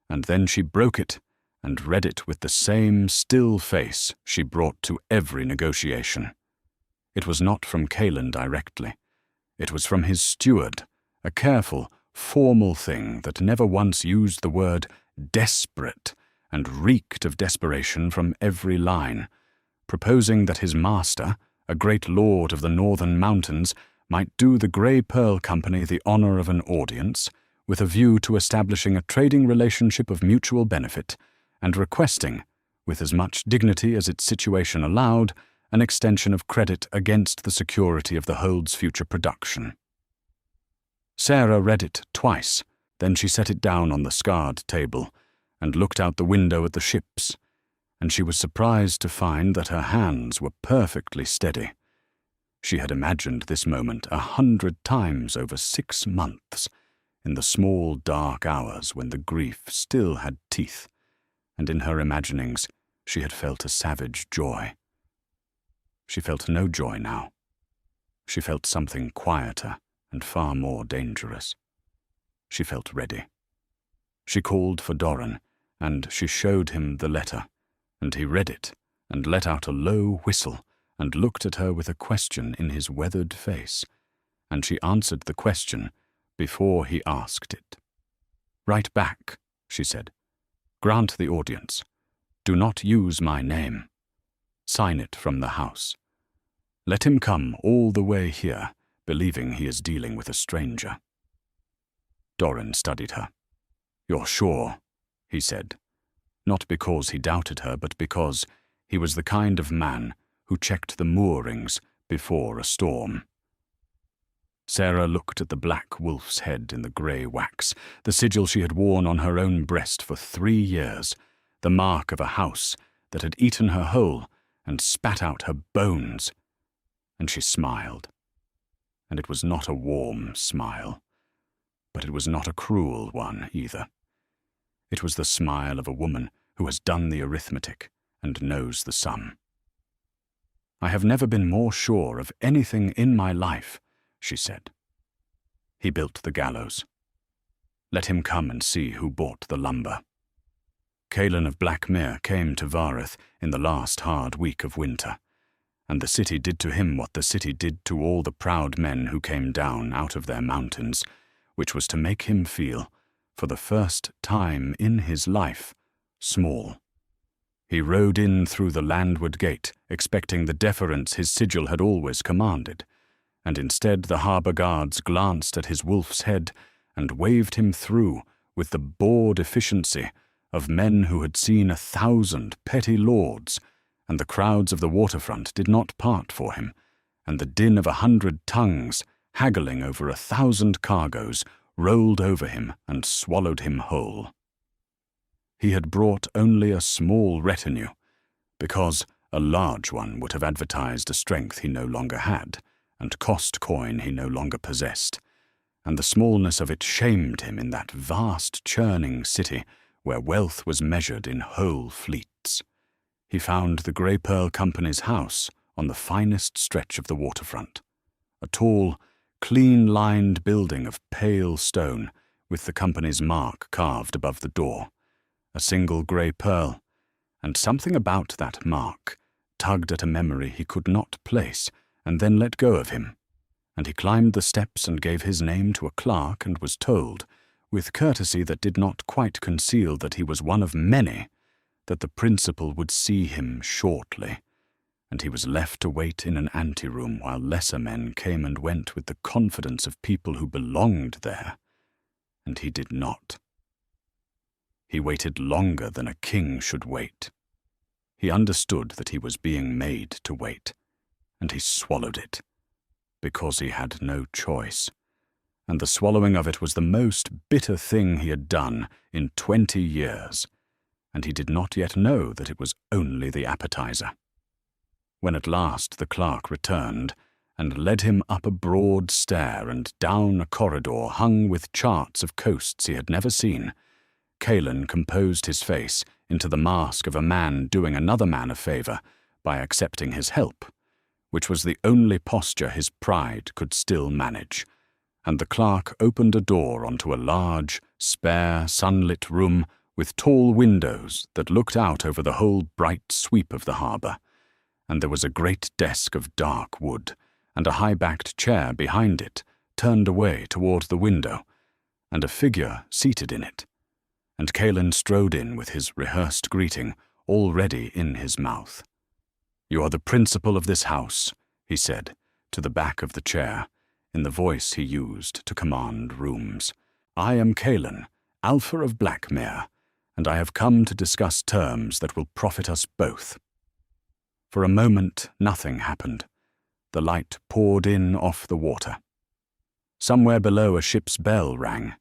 and then she broke it and read it with the same still face she brought to every negotiation. It was not from Calen directly. It was from his steward, a careful, formal thing that never once used the word desperate and reeked of desperation from every line, proposing that his master, a great lord of the northern mountains, might do the Grey Pearl Company the honor of an audience, with a view to establishing a trading relationship of mutual benefit, and requesting, with as much dignity as its situation allowed, an extension of credit against the security of the hold's future production. Sarah read it twice, then she set it down on the scarred table, and looked out the window at the ships, and she was surprised to find that her hands were perfectly steady. She had imagined this moment 100 times over 6 months, in the small dark hours when the grief still had teeth, and in her imaginings she had felt a savage joy. She felt no joy now. She felt something quieter and far more dangerous. She felt ready. She called for Doran, and she showed him the letter, and he read it, and let out a low whistle, and looked at her with a question in his weathered face, and she answered the question before he asked it. "Write back," she said. "Grant the audience. Do not use my name. Sign it from the house. Let him come all the way here, believing he is dealing with a stranger." Doran studied her. "You're sure?" he said, not because he doubted her, but because he was the kind of man who checked the moorings before a storm. Sarah looked at the black wolf's head in the grey wax, the sigil she had worn on her own breast for 3 years, the mark of a house that had eaten her whole and spat out her bones, and she smiled. And it was not a warm smile, but it was not a cruel one either. It was the smile of a woman who has done the arithmetic and knows the sum. "I have never been more sure of anything in my life," she said. He built the gallows. Let him come and see who bought the lumber. Calen of Blackmere came to Vareth in the last hard week of winter, and the city did to him what the city did to all the proud men who came down out of their mountains, which was to make him feel, for the first time in his life, small. He rode in through the landward gate, expecting the deference his sigil had always commanded, and instead the harbour guards glanced at his wolf's head and waved him through with the bored efficiency of men who had seen 1,000 petty lords, and the crowds of the waterfront did not part for him, and the din of 100 tongues, haggling over 1,000 cargoes, rolled over him and swallowed him whole. He had brought only a small retinue, because, A large one would have advertised a strength he no longer had, and cost coin he no longer possessed, and the smallness of it shamed him in that vast churning city where wealth was measured in whole fleets. He found the Grey Pearl Company's house on the finest stretch of the waterfront, a tall, clean-lined building of pale stone with the company's mark carved above the door, a single grey pearl, and something about that mark tugged at a memory he could not place and then let go of him, and he climbed the steps and gave his name to a clerk and was told, with courtesy that did not quite conceal that he was one of many, that the principal would see him shortly, and he was left to wait in an anteroom while lesser men came and went with the confidence of people who belonged there, and he did not. He waited longer than a king should wait. He understood that he was being made to wait, and he swallowed it, because he had no choice, and the swallowing of it was the most bitter thing he had done in 20 years, and he did not yet know that it was only the appetizer. When at last the clerk returned, and led him up a broad stair and down a corridor hung with charts of coasts he had never seen, Cailan composed his face into the mask of a man doing another man a favour by accepting his help, which was the only posture his pride could still manage, and the clerk opened a door onto a large, spare, sunlit room with tall windows that looked out over the whole bright sweep of the harbour, and there was a great desk of dark wood, and a high-backed chair behind it, turned away toward the window, and a figure seated in it. And Cailan strode in with his rehearsed greeting already in his mouth. "You are the principal of this house," he said, to the back of the chair, in the voice he used to command rooms. "I am Cailan, Alpha of Blackmere, and I have come to discuss terms that will profit us both." For a moment nothing happened. The light poured in off the water. Somewhere below a ship's bell rang,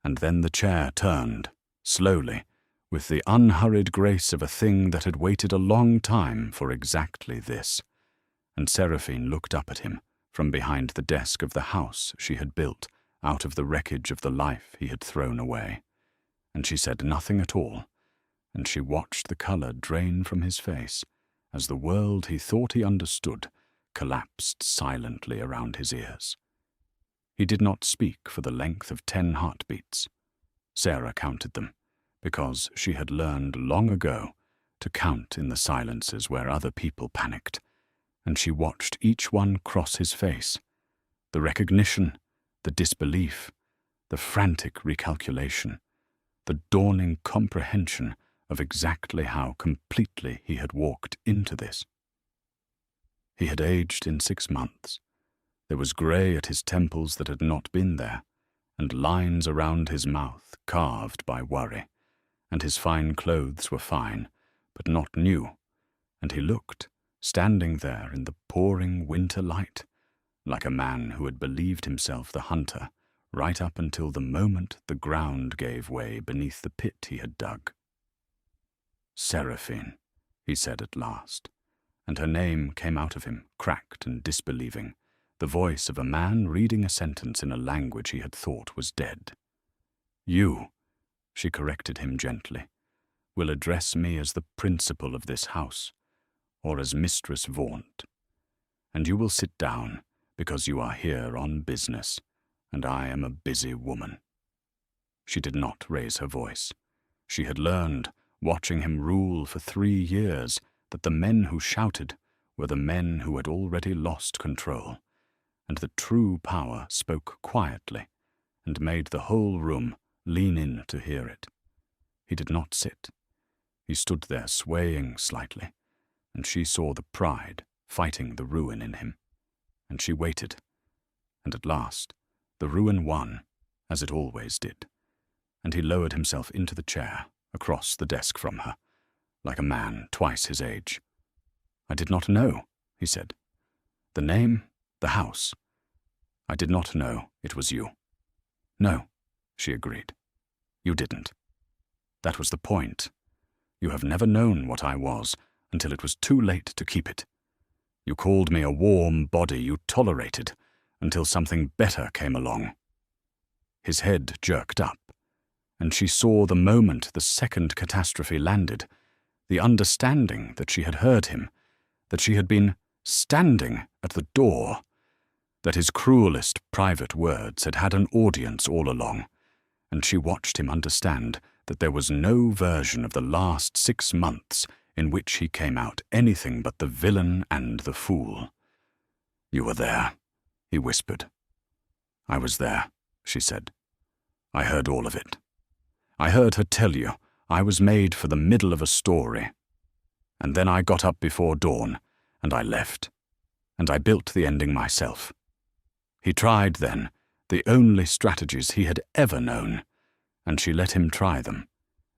and then the chair turned, slowly, with the unhurried grace of a thing that had waited a long time for exactly this, and Seraphine looked up at him from behind the desk of the house she had built out of the wreckage of the life he had thrown away, and she said nothing at all, and she watched the colour drain from his face as the world he thought he understood collapsed silently around his ears. He did not speak for the length of 10 heartbeats. Sarah counted them, because she had learned long ago to count in the silences where other people panicked, and she watched each one cross his face, the recognition, the disbelief, the frantic recalculation, the dawning comprehension of exactly how completely he had walked into this. He had aged in 6 months. There was grey at his temples that had not been there, and lines around his mouth carved by worry, and his fine clothes were fine, but not new, and he looked, standing there in the pouring winter light, like a man who had believed himself the hunter right up until the moment the ground gave way beneath the pit he had dug. "Seraphine," he said at last, and her name came out of him, cracked and disbelieving, the voice of a man reading a sentence in a language he had thought was dead. "You," she corrected him gently, "will address me as the principal of this house, or as Mistress Vaunt. And you will sit down, because you are here on business, and I am a busy woman." She did not raise her voice. She had learned, watching him rule for 3 years, that the men who shouted were the men who had already lost control, and that true power spoke quietly and made the whole room lean in to hear it. He did not sit. He stood there swaying slightly, and she saw the pride fighting the ruin in him, and she waited, and at last the ruin won, as it always did, and he lowered himself into the chair across the desk from her, like a man twice his age. "I did not know," he said. "The name, the house. I did not know it was you." "No," she agreed. "You didn't. That was the point. You have never known what I was until it was too late to keep it. You called me a warm body you tolerated until something better came along." His head jerked up, and she saw the moment the second catastrophe landed, the understanding that she had heard him, that she had been standing at the door, that his cruelest private words had had an audience all along, and she watched him understand that there was no version of the last 6 months in which he came out anything but the villain and the fool. "You were there," he whispered. "I was there," she said. "I heard all of it. I heard her tell you I was made for the middle of a story. And then I got up before dawn, and I left, and I built the ending myself." He tried then the only strategies he had ever known, and she let him try them,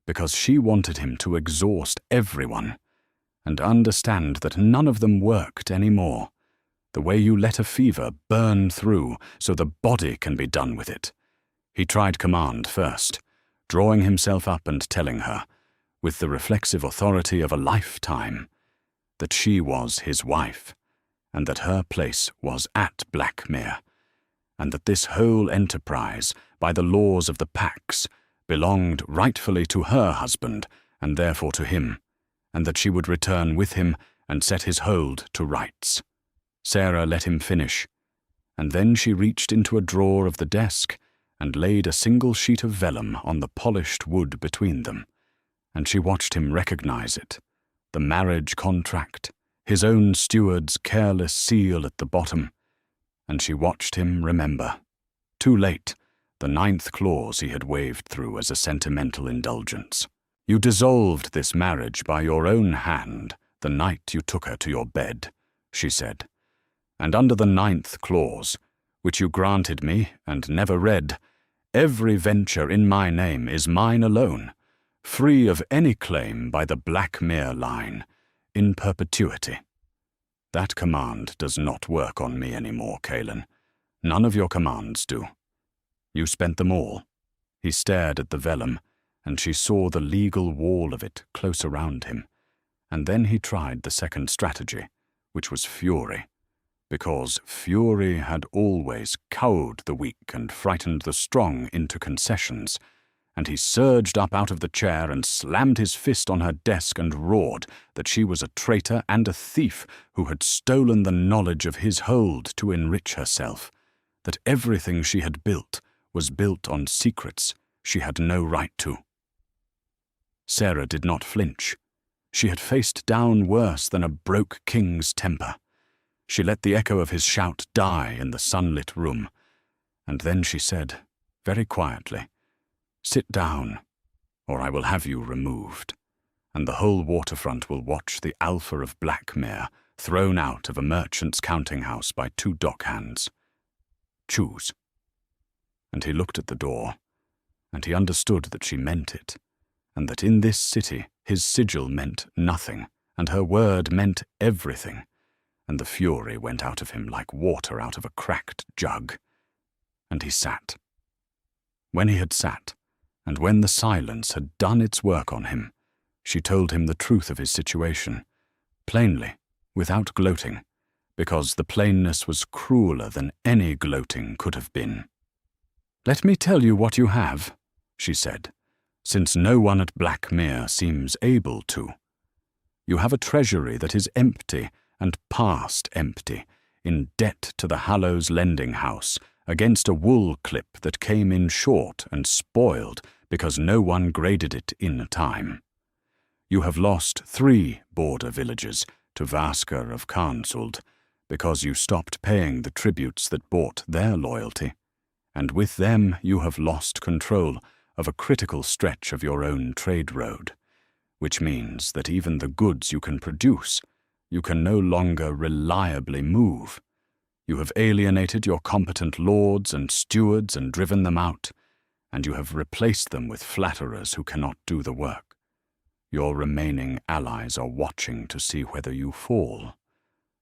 because she wanted him to exhaust everyone and understand that none of them worked anymore, the way you let a fever burn through so the body can be done with it. He tried command first, drawing himself up and telling her, with the reflexive authority of a lifetime, that she was his wife, and that her place was at Blackmere, and that this whole enterprise, by the laws of the Pax, belonged rightfully to her husband, and therefore to him, and that she would return with him and set his hold to rights. Sarah let him finish, and then she reached into a drawer of the desk and laid a single sheet of vellum on the polished wood between them, and she watched him recognize it, the marriage contract, his own steward's careless seal at the bottom, and she watched him remember, too late, the 9th clause he had waved through as a sentimental indulgence. "You dissolved this marriage by your own hand the night you took her to your bed," she said, "and under the 9th clause, which you granted me and never read, every venture in my name is mine alone, free of any claim by the Blackmere line, in perpetuity. That command does not work on me anymore, Kaelin. None of your commands do. You spent them all." He stared at the vellum, and she saw the legal wall of it close around him, and then he tried the second strategy, which was fury, because fury had always cowed the weak and frightened the strong into concessions, and he surged up out of the chair and slammed his fist on her desk and roared that she was a traitor and a thief who had stolen the knowledge of his hold to enrich herself, that everything she had built was built on secrets she had no right to. Sarah did not flinch. She had faced down worse than a broke king's temper. She let the echo of his shout die in the sunlit room, and then she said, very quietly, "Sit down, or I will have you removed, and the whole waterfront will watch the Alpha of Blackmere thrown out of a merchant's counting-house by 2 dockhands. Choose." And he looked at the door, and he understood that she meant it, and that in this city his sigil meant nothing, and her word meant everything, and the fury went out of him like water out of a cracked jug. And he sat. When he had sat, and when the silence had done its work on him, she told him the truth of his situation, plainly, without gloating, because the plainness was crueler than any gloating could have been. "Let me tell you what you have," she said, "since no one at Blackmere seems able to. You have a treasury that is empty and past empty, in debt to the Hallows lending house, against a wool clip that came in short and spoiled because no one graded it in time. You have lost 3 border villages to Vaskr of Carnsuld because you stopped paying the tributes that bought their loyalty, and with them you have lost control of a critical stretch of your own trade road, which means that even the goods you can produce, you can no longer reliably move. You have alienated your competent lords and stewards and driven them out, and you have replaced them with flatterers who cannot do the work. Your remaining allies are watching to see whether you fall,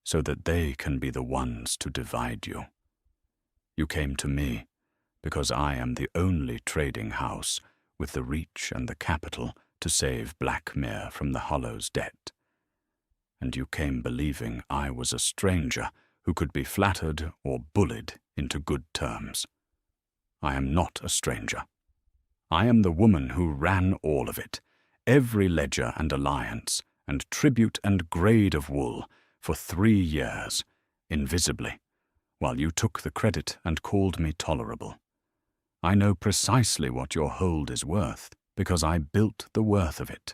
so that they can be the ones to divide you. You came to me because I am the only trading house with the reach and the capital to save Blackmere from the Hollow's debt. and you came believing I was a stranger who could be flattered or bullied into good terms. I am not a stranger. I am the woman who ran all of it, every ledger and alliance, and tribute and grade of wool, for 3 years, invisibly, while you took the credit and called me tolerable. I know precisely what your hold is worth, because I built the worth of it,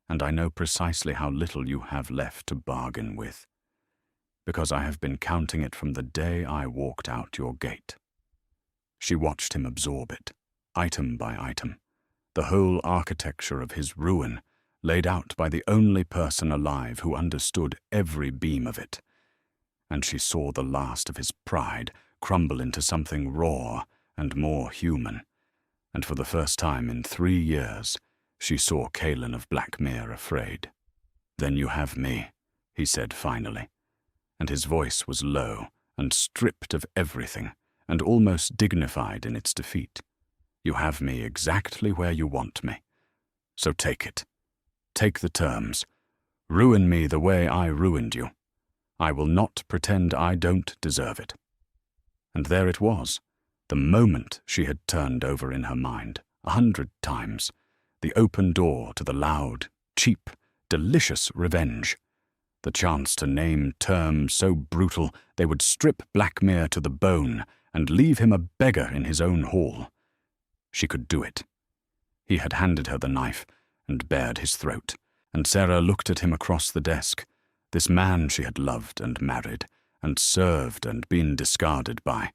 and I know precisely how little you have left to bargain with, because I have been counting it from the day I walked out your gate. She watched him absorb it, item by item, the whole architecture of his ruin, laid out by the only person alive who understood every beam of it, and she saw the last of his pride crumble into something raw and more human, and for the first time in 3 years, she saw Calen of Blackmere afraid. "Then you have me," he said finally, and his voice was low and stripped of everything, and almost dignified in its defeat. "You have me exactly where you want me. So take it. Take the terms. Ruin me the way I ruined you. I will not pretend I don't deserve it." And there it was, the moment she had turned over in her mind 100 times, the open door to the loud, cheap, delicious revenge, the chance to name terms so brutal they would strip Blackmere to the bone and leave him a beggar in his own hall. She could do it. He had handed her the knife and bared his throat, and Sarah looked at him across the desk, this man she had loved and married, and served and been discarded by,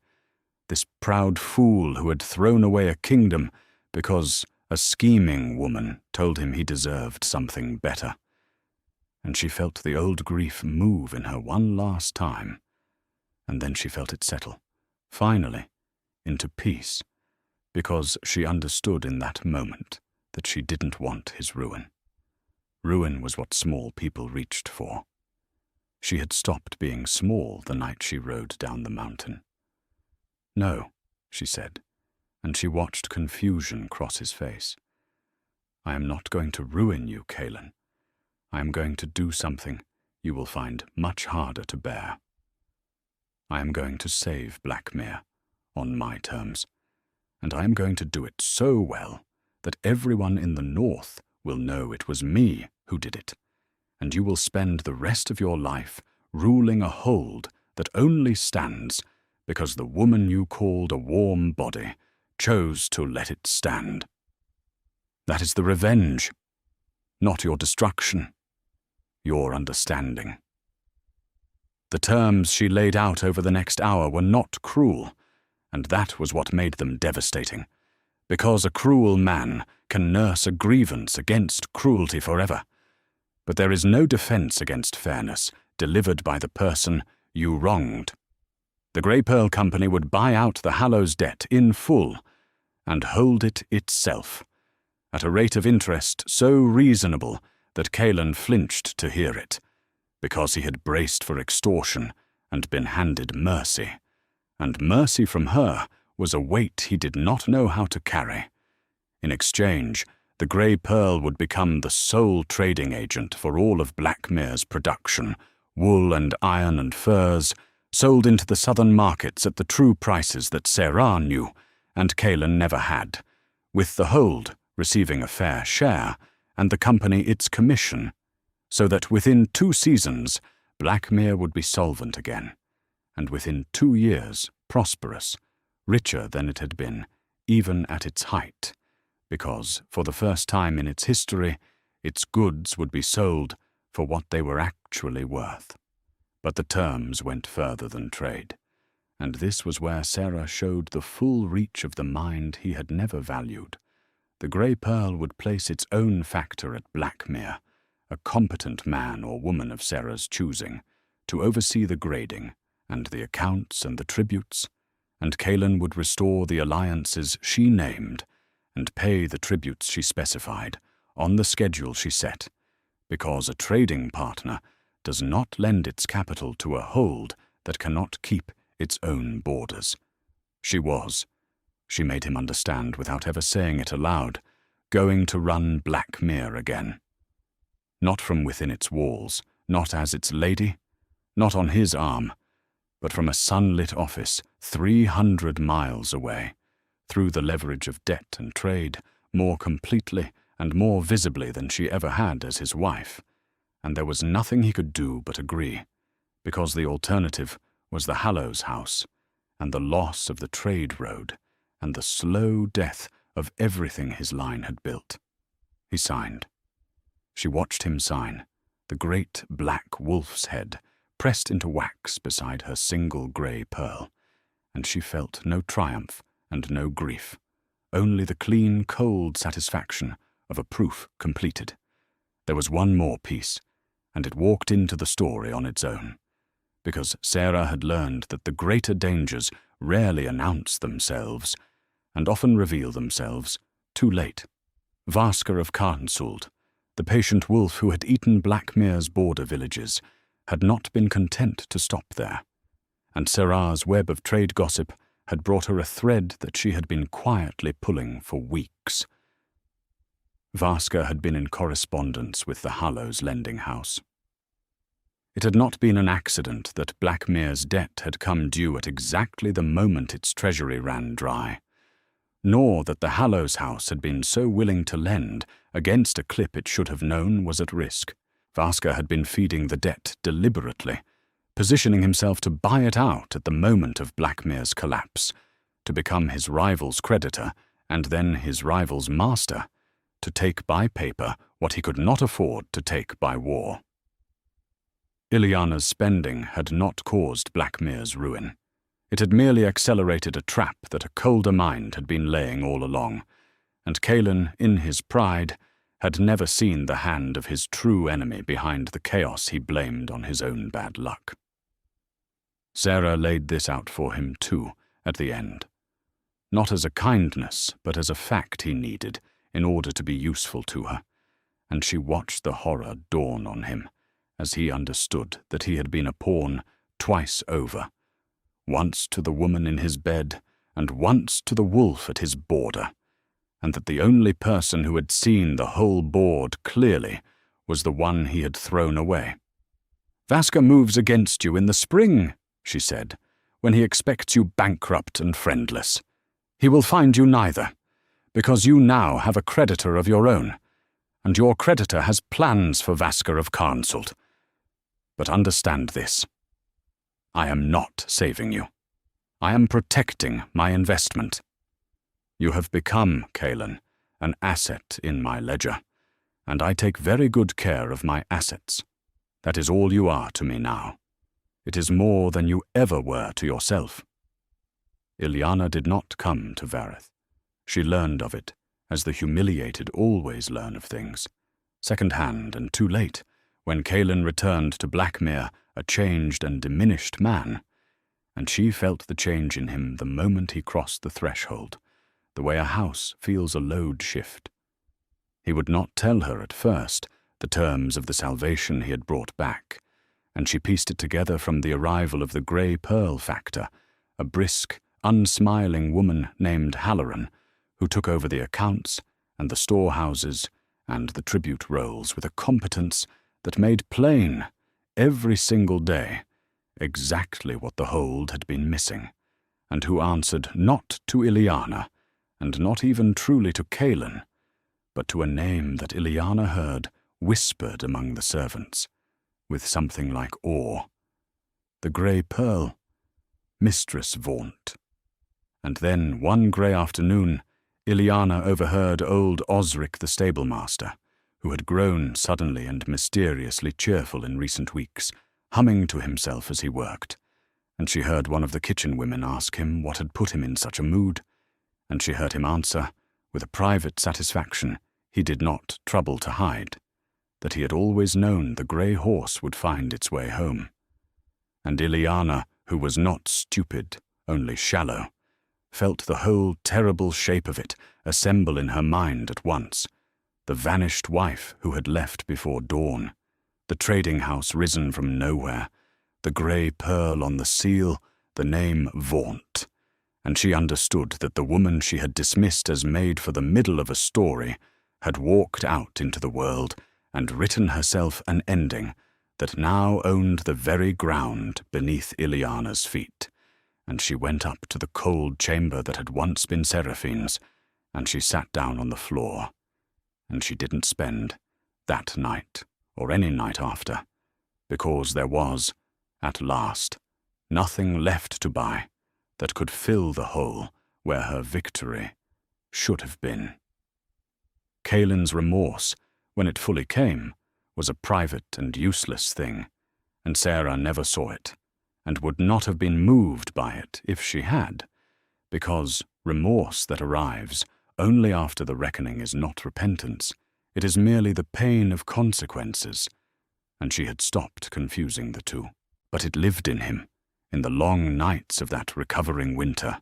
this proud fool who had thrown away a kingdom because a scheming woman told him he deserved something better. And she felt the old grief move in her one last time, and then she felt it settle, finally, into peace, because she understood in that moment that she didn't want his ruin. Ruin was what small people reached for. She had stopped being small the night she rode down the mountain. "No," she said, and she watched confusion cross his face. "I am not going to ruin you, Calen. I am going to do something you will find much harder to bear. I am going to save Blackmere on my terms, and I am going to do it so well that everyone in the north will know it was me who did it, and you will spend the rest of your life ruling a hold that only stands because the woman you called a warm body chose to let it stand. That is the revenge, not your destruction, your understanding." The terms she laid out over the next hour were not cruel, and that was what made them devastating, because a cruel man can nurse a grievance against cruelty forever. But there is no defense against fairness delivered by the person you wronged. The Grey Pearl Company would buy out the Hallows debt in full and hold it itself, at a rate of interest so reasonable that Calen flinched to hear it, because he had braced for extortion and been handed mercy, and mercy from her was a weight he did not know how to carry. In exchange, the Grey Pearl would become the sole trading agent for all of Blackmere's production, wool and iron and furs, sold into the southern markets at the true prices that Sarah knew, and Calen never had, with the hold receiving a fair share, and the company its commission, so that within 2 seasons Blackmere would be solvent again, and within 2 years prosperous, richer than it had been, even at its height, because, for the first time in its history, its goods would be sold for what they were actually worth. But the terms went further than trade, and this was where Sarah showed the full reach of the mind he had never valued. The Grey Pearl would place its own factor at Blackmere, a competent man or woman of Sarah's choosing, to oversee the grading, and the accounts and the tributes, and Calen would restore the alliances she named, and pay the tributes she specified, on the schedule she set, because a trading partner does not lend its capital to a hold that cannot keep its own borders. She made him understand without ever saying it aloud, going to run Blackmere again. Not from within its walls, not as its lady, not on his arm, but from a sunlit office 300 miles away, through the leverage of debt and trade, more completely and more visibly than she ever had as his wife. And there was nothing he could do but agree, because the alternative was the Hallows House, and the loss of the trade road, and the slow death of everything his line had built. He signed. She watched him sign, the great black wolf's head pressed into wax beside her single grey pearl, and she felt no triumph and no grief, only the clean, cold satisfaction of a proof completed. There was one more piece, and it walked into the story on its own, because Sarah had learned that the greater dangers rarely announce themselves, and often reveal themselves too late. Vaska of Carnsuld, the patient wolf who had eaten Blackmere's border villages, had not been content to stop there, and Serra's web of trade gossip had brought her a thread that she had been quietly pulling for weeks. Vaska had been in correspondence with the Hallows lending house. It had not been an accident that Blackmere's debt had come due at exactly the moment its treasury ran dry, nor that the Hallows house had been so willing to lend against a clip it should have known was at risk. Vaska had been feeding the debt deliberately, positioning himself to buy it out at the moment of Blackmere's collapse, to become his rival's creditor and then his rival's master, to take by paper what he could not afford to take by war. Ileana's spending had not caused Blackmere's ruin. It had merely accelerated a trap that a colder mind had been laying all along, and Calen, in his pride, had never seen the hand of his true enemy behind the chaos he blamed on his own bad luck. Sarah laid this out for him too, at the end, not as a kindness, but as a fact he needed in order to be useful to her, and she watched the horror dawn on him as he understood that he had been a pawn twice over, once to the woman in his bed and once to the wolf at his border, and that the only person who had seen the whole board clearly was the one he had thrown away. "Vaska moves against you in the spring," she said, "when he expects you bankrupt and friendless. He will find you neither, because you now have a creditor of your own, and your creditor has plans for Vaska of Carnsuld. But understand this. I am not saving you. I am protecting my investment. You have become, Calen, an asset in my ledger, and I take very good care of my assets. That is all you are to me now. It is more than you ever were to yourself." Ileana did not come to Vareth. She learned of it, as the humiliated always learn of things, second-hand and too late, when Calen returned to Blackmere a changed and diminished man, and she felt the change in him the moment he crossed the threshold, the way a house feels a load shift. He would not tell her at first the terms of the salvation he had brought back, and she pieced it together from the arrival of the grey pearl factor, a brisk, unsmiling woman named Halloran, who took over the accounts and the storehouses and the tribute rolls with a competence that made plain, every single day, exactly what the hold had been missing, and who answered not to Ileana, and not even truly to Calen, but to a name that Ileana heard whispered among the servants, with something like awe. The grey pearl, Mistress Vaunt. And then, one grey afternoon, Ileana overheard old Osric the stablemaster, who had grown suddenly and mysteriously cheerful in recent weeks, humming to himself as he worked, and she heard one of the kitchen women ask him what had put him in such a mood, and she heard him answer, with a private satisfaction he did not trouble to hide, that he had always known the grey horse would find its way home. And Ileana, who was not stupid, only shallow, felt the whole terrible shape of it assemble in her mind at once, the vanished wife who had left before dawn, the trading house risen from nowhere, the grey pearl on the seal, the name Vaunt, and she understood that the woman she had dismissed as made for the middle of a story had walked out into the world and written herself an ending that now owned the very ground beneath Ileana's feet, and she went up to the cold chamber that had once been Seraphine's, and she sat down on the floor, and she didn't spend that night or any night after, because there was, at last, nothing left to buy that could fill the hole where her victory should have been. Caelin's remorse, when it fully came, was a private and useless thing, and Sarah never saw it, and would not have been moved by it if she had, because remorse that arrives only after the reckoning is not repentance, it is merely the pain of consequences, and she had stopped confusing the two. But it lived in him, in the long nights of that recovering winter,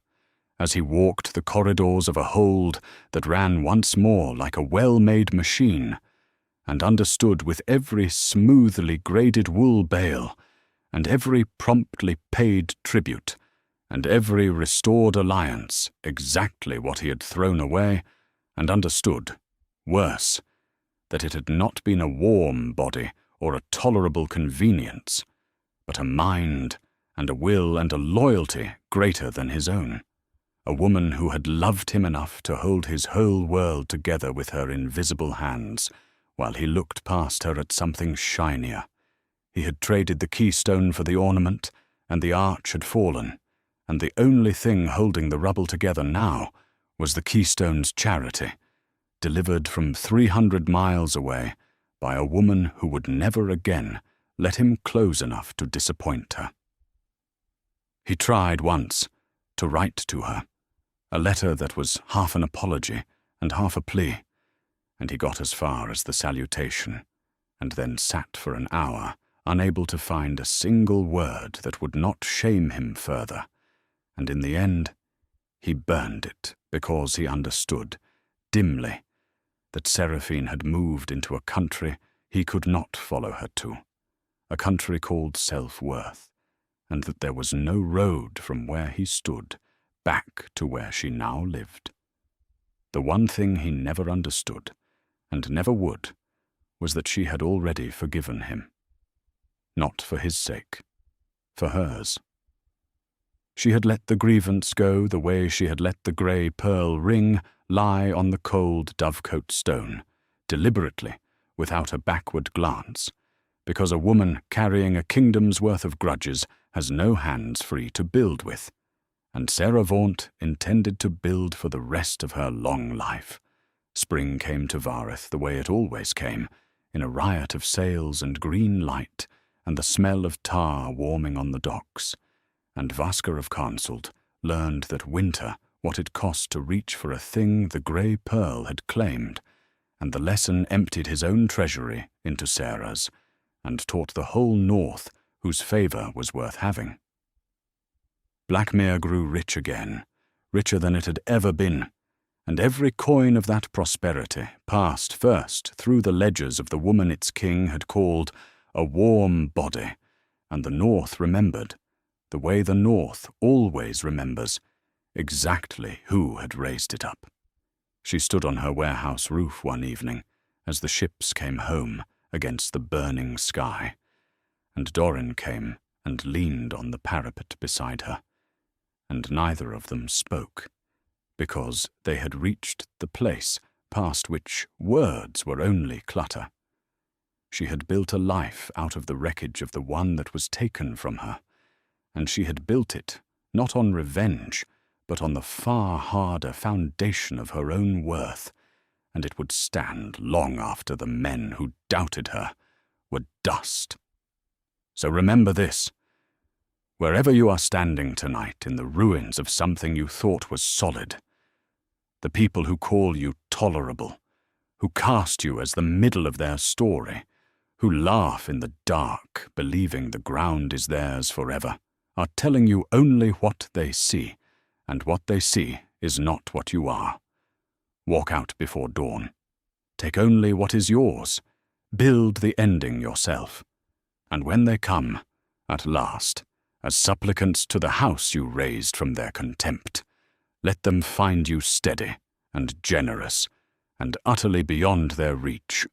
as he walked the corridors of a hold that ran once more like a well-made machine, and understood with every smoothly graded wool bale, and every promptly paid tribute, and every restored alliance exactly what he had thrown away, and understood, worse, that it had not been a warm body or a tolerable convenience, but a mind and a will and a loyalty greater than his own, a woman who had loved him enough to hold his whole world together with her invisible hands, while he looked past her at something shinier. He had traded the keystone for the ornament, and the arch had fallen, and the only thing holding the rubble together now was the keystone's charity, delivered from 300 miles away by a woman who would never again let him close enough to disappoint her. He tried once to write to her, a letter that was half an apology and half a plea, and he got as far as the salutation, and then sat for an hour, unable to find a single word that would not shame him further, and in the end he burned it because he understood, dimly, that Seraphine had moved into a country he could not follow her to, a country called self-worth, and that there was no road from where he stood back to where she now lived. The one thing he never understood, and never would, was that she had already forgiven him. Not for his sake, for hers. She had let the grievance go the way she had let the grey pearl ring lie on the cold dovecote stone, deliberately, without a backward glance, because a woman carrying a kingdom's worth of grudges has no hands free to build with, and Sarah Vaunt intended to build for the rest of her long life. Spring came to Vareth the way it always came, in a riot of sails and green light, and the smell of tar warming on the docks, and Vaska of Carnsult learned that winter what it cost to reach for a thing the grey pearl had claimed, and the lesson emptied his own treasury into Sarah's, and taught the whole north whose favour was worth having. Blackmere grew rich again, richer than it had ever been, and every coin of that prosperity passed first through the ledgers of the woman its king had called a warm body, and the north remembered, the way the north always remembers, exactly who had raised it up. She stood on her warehouse roof one evening as the ships came home against the burning sky, and Doran came and leaned on the parapet beside her, and neither of them spoke, because they had reached the place past which words were only clutter. She had built a life out of the wreckage of the one that was taken from her, and she had built it not on revenge, but on the far harder foundation of her own worth, and it would stand long after the men who doubted her were dust. So remember this: wherever you are standing tonight in the ruins of something you thought was solid, the people who call you tolerable, who cast you as the middle of their story, who laugh in the dark, believing the ground is theirs forever, are telling you only what they see, and what they see is not what you are. Walk out before dawn. Take only what is yours. Build the ending yourself. And when they come, at last, as supplicants to the house you raised from their contempt, let them find you steady and generous, and utterly beyond their reach